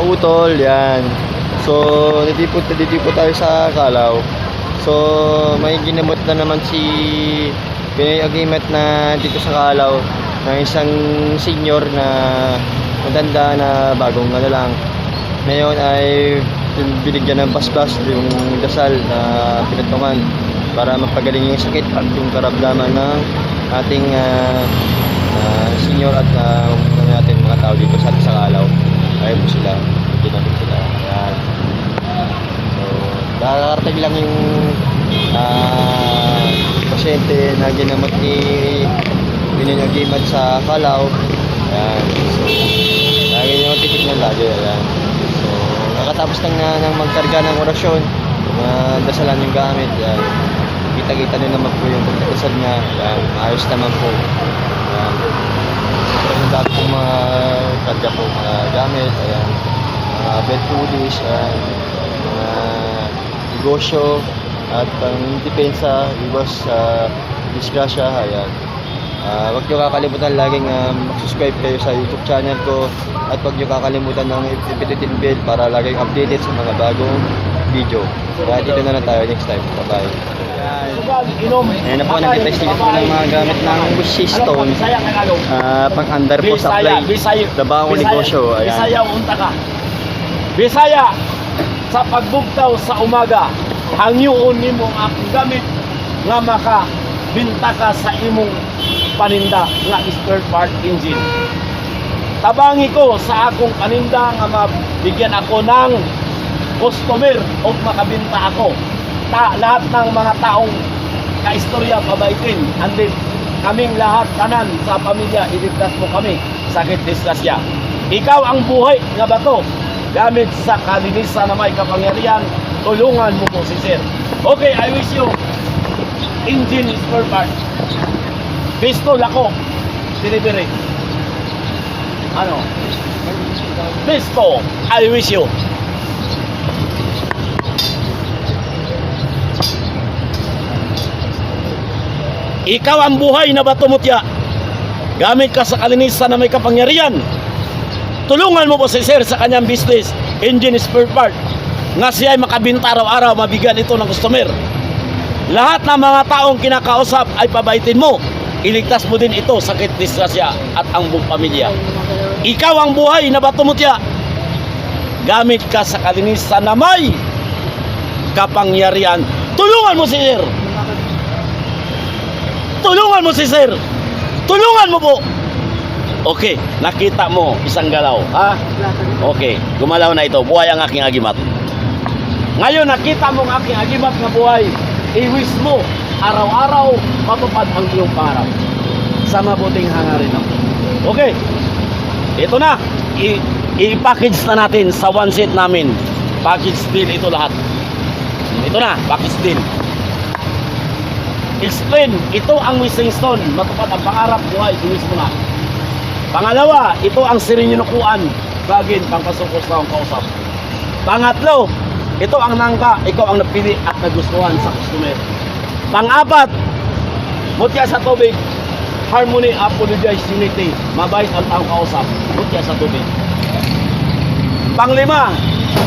utol, yan. So, nandito tayo sa Calao. So, may ginamot na naman si Pinoy Agimat na dito sa Calao ng isang senior na matanda na bagong ano lang. Ngayon ay binigyan ng basbas yung dasal na pinatungan para mapagaling yung sakit at yung karamdaman ng ating senior at natin mga tao dito sa Calao. Ayun po sila, ginamit sila. Ayan. So, nakakarating lang yung pasyente na ginamot ni Pinoy Agimat sa Calao. Ayan. So, lagi nyo titignan lagi. Ayan. So, nakatapos lang na magkarga ng orasyon. Dasalan yung gamit. Ayan. Kita-kita nyo naman po yung pagdasal niya. Ayan. Ayos naman po. Ayan. Sobrang dami pong mga karga po mga gamit. Ayan. Mga bed foolish. Ayan. Mga negosyo at pang depensa, iwas sa disgrasya. Ayan. Huwag nyo kakalimutan laging mag-subscribe kayo sa YouTube channel ko at huwag nyo kakalimutan ng i-pindutin bell para laging updated sa mga bagong video. Kaya dito na lang tayo next time. Bye-bye. Ayan na po, nag-testigit po ng mga gamit ng Wish Stone. Pang-andar po sa play. Dabang negosyo. Ayan. Bisaya, unta ka. Bisaya, sa pagbugtaw sa umaga, hangyoon nimo ang akong gamit nga makabinta ka sa imong paninda nga spare part engine. Tabangi ko sa akong paninda nga mabigyan ako ng customer o makabinta ako. Lahat ng mga taong kaistorya pabaitin. And then, kaming lahat kanan sa pamilya, iligtas mo kami sa disgrasya. Ikaw ang buhay nga bato. Gamit sa kalinisan na may kapangyarihan, tulungan mo po si Sir. Okay, I wish you engine spare part. Pistol ako, delivery. Ano? Pistol, I wish you. Ikaw ang buhay na bato mutya. Gamit ka sa kalinisan na may kapangyarihan. Tulungan mo po si Sir sa kanyang business, engine spare part. Nga siya ay makabinta araw-araw, mabigyan ito ng customer. Lahat ng mga taong kinakausap ay pabaitin mo. Iligtas mo din ito sa disgrasya at ang buong pamilya. Ikaw ang buhay na bato mutya. Gamit ka sa kalinisan na may kapangyarihan. Tulungan mo si Sir. Tulungan mo si Sir. Tulungan mo po. Okay, nakita mo isang galaw, ha? Okay, gumalaw na ito. Buhay ang aking agimat. Ngayon, nakita mo ang aking agimat na buhay. I-wish mo, araw-araw, matupad ang iyong pangarap. Sa mabuting hangarin ako. Okay, ito na. I-package na natin sa one set namin. Package deal ito lahat. Ito na, package deal. Explain, ito ang wishing stone. Matupad ang pangarap, buhay, i-wish mo na. Pangalawa, ito ang sirinukuan, bagin, pangpasukos na ang kausap. Pangatlo, ito ang nangka, ikaw ang napili at nagustuhan sa customer. Pang-apat, mutya sa tubig, harmony, apologize, unity, mabait ang taong kausap, mutya sa tubig. Pang-lima,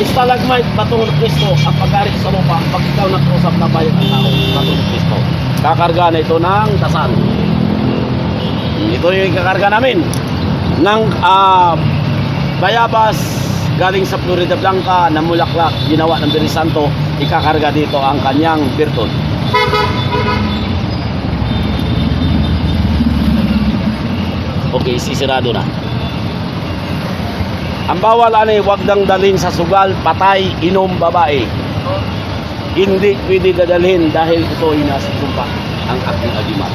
stalagmite, batong Kristo, ang pag-arit sa lupa, pag ikaw nag-usap na bayad ang tao, batong Kristo. Kakarga na ito ng dasal. Ito yung kakarga namin ng bayabas galing sa Florida Blanca na mulaklak ginawa ng Beri Santo. Ikakarga dito ang kanyang birtud. Okay, sisirado na. Ang bawal ani, wag dang dalhin sa sugal, patay, inom, babae. Hindi pwede dadalhin dahil ito ay nasa sumpa ang aking agimat.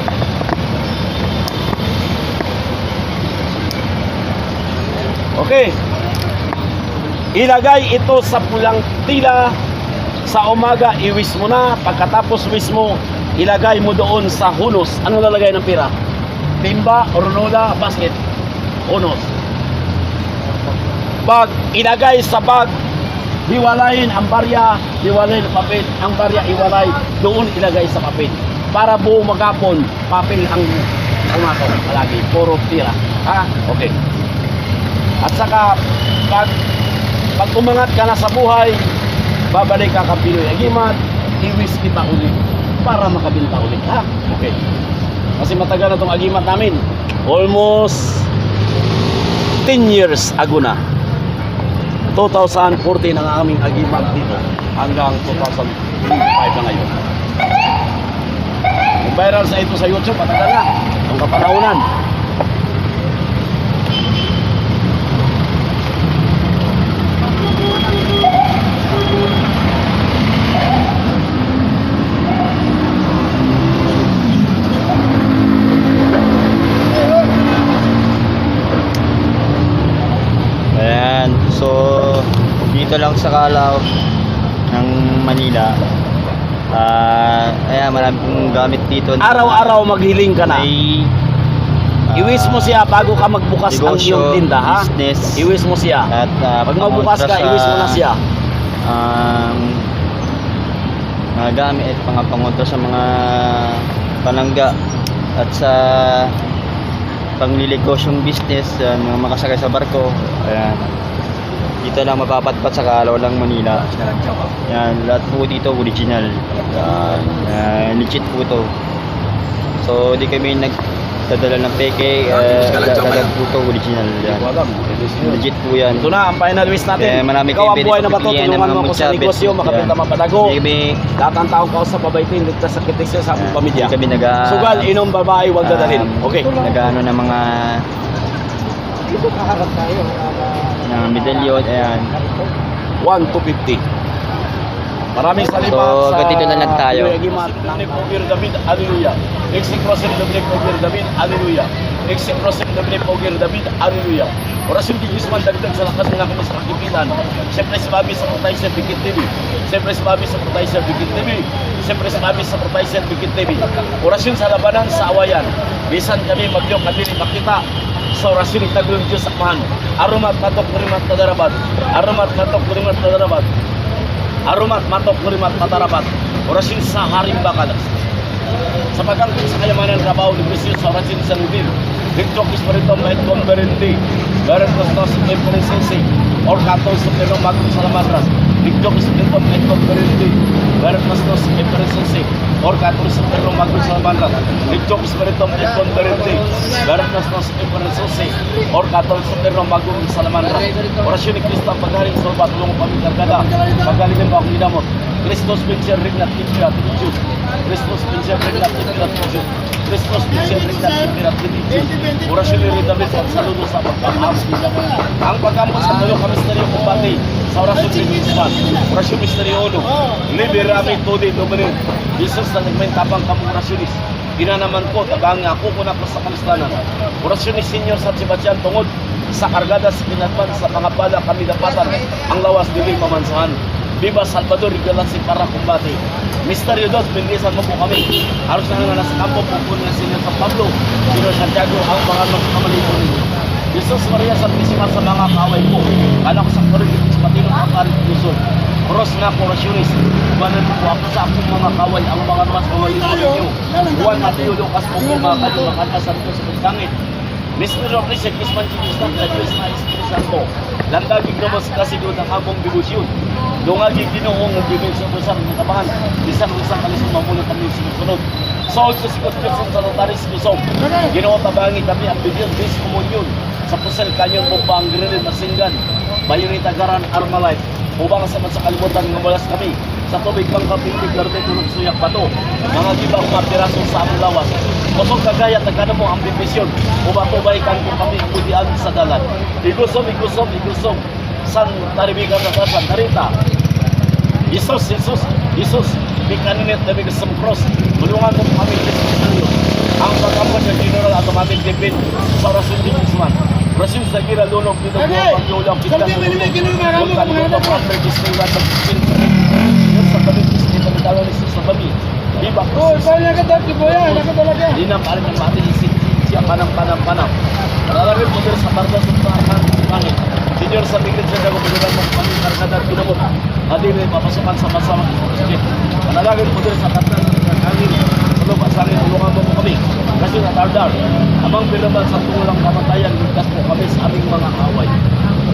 Okay. Ilagay ito sa pulang tila. Sa umaga, i-wish mo na. Pagkatapos wish mo, ilagay mo doon sa hunos. Ano lalagay ng pira? Timba, ornola, basket. Hunos. Pag ilagay sa bag, hiwalayin ang barya, hiwalayin ang papel. Ang barya iwalay, doon ilagay sa papel. Para buong magapon, papel ang umato. Palagi, puro tira. Ha? Okay. At saka, pag Pag umangat ka na sa buhay, babalik ka kang Pinoy Agimat, iwis kita ulit para makabinta ulit, ha? Okay. Kasi matagal na itong agimat namin. Almost 10 years ago na. 2014 ang aming agimat dito hanggang 2005 na ngayon. Viral sa ito sa YouTube, matagal na. Ang kapanahunan. Ayan, so dito lang sa Calao ng Manila. Ayan, marami pong gamit dito. Araw-araw maghiling ka na. May Iwis mo siya bago ka magbukas ang negosyo, iyong tinda, ha? business. Iwis mo siya. At Pag magbukas ka, iwis mo na siya. Mga gamit, pangontra sa mga palangga at sa panglilikosyong business, mga makasakay sa barko. Ayan. Dito lang mapapatpat sa Calao lang Manila. Yan, lahat po dito original. Legit po to. So, di kami nagdadala ng peke. Dalag po to original. Yan. Legit po yan. Ito na ang final wish natin. Marami Ikaw ang kayo buhay na bato, pinipilian ng tulungan mga mo ako sa mutsabit. negosyo, makabenta Yan. mapadago. Di kami, Lahat ng taong kao sa pabaitin, ligtas sa kitisya sa aming pamilya. di kami Sugal, inom, babae, huwag dadalhin. Okay. Nag-ano ng mga medalyon. Ayan. 1 to 50. Maraming salamat So, sa ganito na lang tayo. Agimat ng Ogir David, hallelujah. Execrosen Dominic Ogir David, hallelujah. Execrosen Dominic Ogir David, hallelujah. Orasyon di Diyos man dagdag sa lakas ng aking sa kakipitan. Siyempre si Bobby sa Protaiser Bikit TV. Siyempre si Bobby sa Protaiser Bikit TV. Siyempre si Bobby sa Protaiser Bikit TV. Orasyon sa labanan sa awayan. Bisan kami magyo kadiri makita sa orasyon itagulong Diyos akmahan. Arumat matok kurimat tadarabat. Arumat matok kurimat tadarabat. Arumat matok kurimat matarabat. Orasyon sa haring bakalas. Sa pagangkot sa kayamanan trabaho ni Kristo sa orasyon sa lubil. Victor Espiritu Mait Converenti. Garan Costos Empresensi. Or Katos Supero Magno Salamatras. Victor Espiritu Mait Converenti. Garan Costos Empresensi. Or Katos Supero Magno Salamatras. Victor Espiritu Mait Converenti. Garan Costos Empresensi. Or Katos Supero Magno Salamatras. Orasyon ni Kristo ang pagharing sa ubat tulong pamikargada. Paghalingin mo akong inamot. Kristus Pincher Regnat Ipirat Ipirat. Kristus Pincher Regnat Ipirat Ipirat. Kristus Pincher Regnat Ipirat Ipirat. Orasyon ni David at saludo sa pagkakaas. Ang pagkamot sa tulo ka misteryo kumbati sa orasyon ni Guzman. Orasyon misteryo uno. Liberami tudi domanin. Jesus na nagmentapang kamong orasyonis. Ginanaman ko, tabang ako ko na ko sa kalistanan. Orasyon ni Senyor sa Chibatyan tungod sa kargada sa pinatman sa pangapala kami dapatan ang lawas dili mamansahan. Viva Salvador Galansi para kumbati. Misteryo dos, pinilisan mo po kami. Haros na nga nasa kampo po po ng Senyor San Pablo, Senyor Santiago, ang mga magkamalito ninyo. Jesus Maria Santísima sa mga kaaway po. Kala ko sa Corinthians Patilong Kaparit Luzon. Cross na Corasyonis. Ibanan po ako sa akong mga kaway ang mga mas kamalito ninyo. Juan Mateo Lucas po po mga kalumakan asan po sa pagkangit. Mr. Risek Isman Chimistan na Diyos na Espiritu Santo. Landagig naman sa kasiguro ng among debosyon. Dungagig ginoong ang bibig sa pusang natabahan. Isang kalisong mamunot kami sinusunod. So, ito si Kutip sa Salutaris Lusog. Ginoo tabangi kami ang bibig bis komunyon. Sa pusel kanyon mo pa ang grilin masinggan. Bayonita Garan Armalite. Ubang sa kalimutan ng mulas kami. Sa tubig pang kapintig larte tulog suyak bato. Mga gibang mga piraso sa aming lawas. Kusog kagaya tagana mo ang bibisyon. Ubatubay kan kung kami kudian sa dalan. Igusom. San taribigan na sa Narita. Jesus. Bikaninit na bigas sa cross. Tulungan mo kami Jesus. Ang pagkampon ng General Automatic Defense sa orasyon ni Guzman. Orasyon sa gira lunok dito po ang pagkiulang kita ng lunok. Yung kalimutan po ang pag-istingan ng Pilipinas. Yung sa Pilipinas, dito na talo ni sa Bami. Viva Cruz. Hindi na parin ang mati siya panang. Nalalagay po sa parda sa pangit. Senyor sa bigit sa dago pagkulan mo kami karkada pinamot. Adi rin mapasukan sa masama. Nalalagay po sa parda sa kangin. Sa lupa sa akin, tulungan mo kami. Kasi natardar. Amang pinaban sa tungulang kamatayan, ligtas po kami sa aming mga away.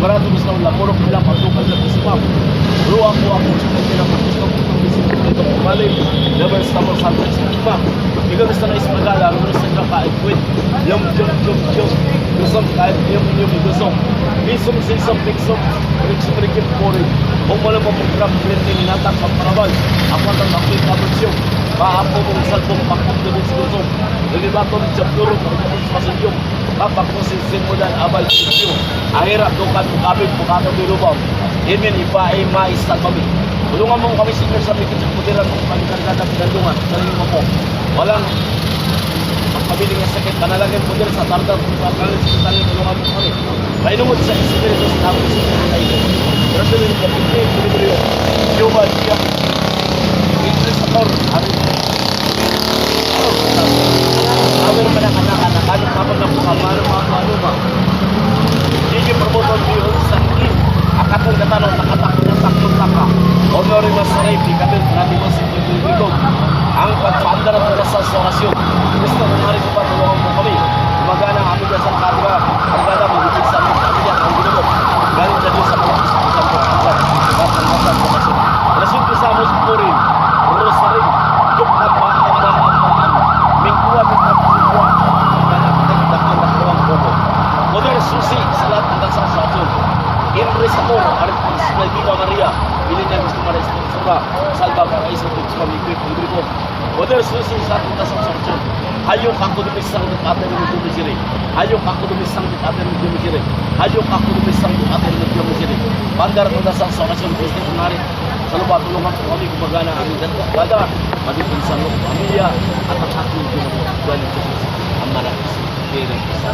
Barato gusto ko lamurok nila pagtukal na isipam. Pero ako sa kanila gusto ko itong isipam dito kumalim. Never stop on Santa Isipam. Ikaw gusto na ismagala, gusto na ka-equit. Yung. Gusto kahit yung gusto. Isong sisong, piksong, rikip pori. Kung wala mo pong crab printing, natak pagparabal. Ako ang makita kabutsyon. Maapo mong salpong pakot na din gusto. Nalibatong jabduro, pagkakos masidyong. Kapak mo simulan abal sisyo. Ahirap dukan kabig bukado bilubaw. Imin ipa ay mais talbami. Tulungan mo kami senior sa mikit sa pudiran kung pagkargada pinandungan. Saling mo po. Walang pagpabiling ng sakit. Panalagin pudir sa tardar kung pagkalit sa taling tulungan mo kami. Painungod sa espiritu sa tapos sa tayo. Pero doon yung kapitid, kulibrio. Yuban, siya. Idris Akor, Harin. Awal pa na anak-anak, ano kapag ng mga ba? Hindi promotor niyo sa hindi. Akatong katanong, nakatakot ka. Honor mas sarili, kami natin mo sa pagkikog. Ang pagpaandar at sa orasyon. Gusto mo nga rin pa tulungan mo kami. Gumagana ang aming sa kadra. Pagkada mo, higit sa aming pamilya ang ginunod. Galing na Diyos sa mga isang pagkakasal. At ang orasyon. Orasyon ko sa amos po rin. Rosarin. Yung pagpapaan. Mingkuwa. Modern susi sa lahat ng dansang sa atin. Inres ako, Aripis na Viva Maria, bilhin niya gusto para sponsora, salva para isa ito sa pamigwit, libre ko. Modern susi sa ating dansang sa atin. Hayok ako dumisang ng atin ng dumisiri. Hayok ako dumisang ng atin ng dumisiri. Hayok ako dumisang ng atin ng dumisiri. Bandar ng dansang sa atin, gusto ko na rin. Sa lupa tulungan ko kami gumagana ang ganda, magiging sa loob pamilya at ang aking ginagawa. Galing sa Diyos, ang maraming kailan ko sa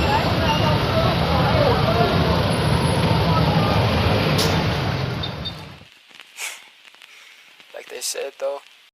Like they said though,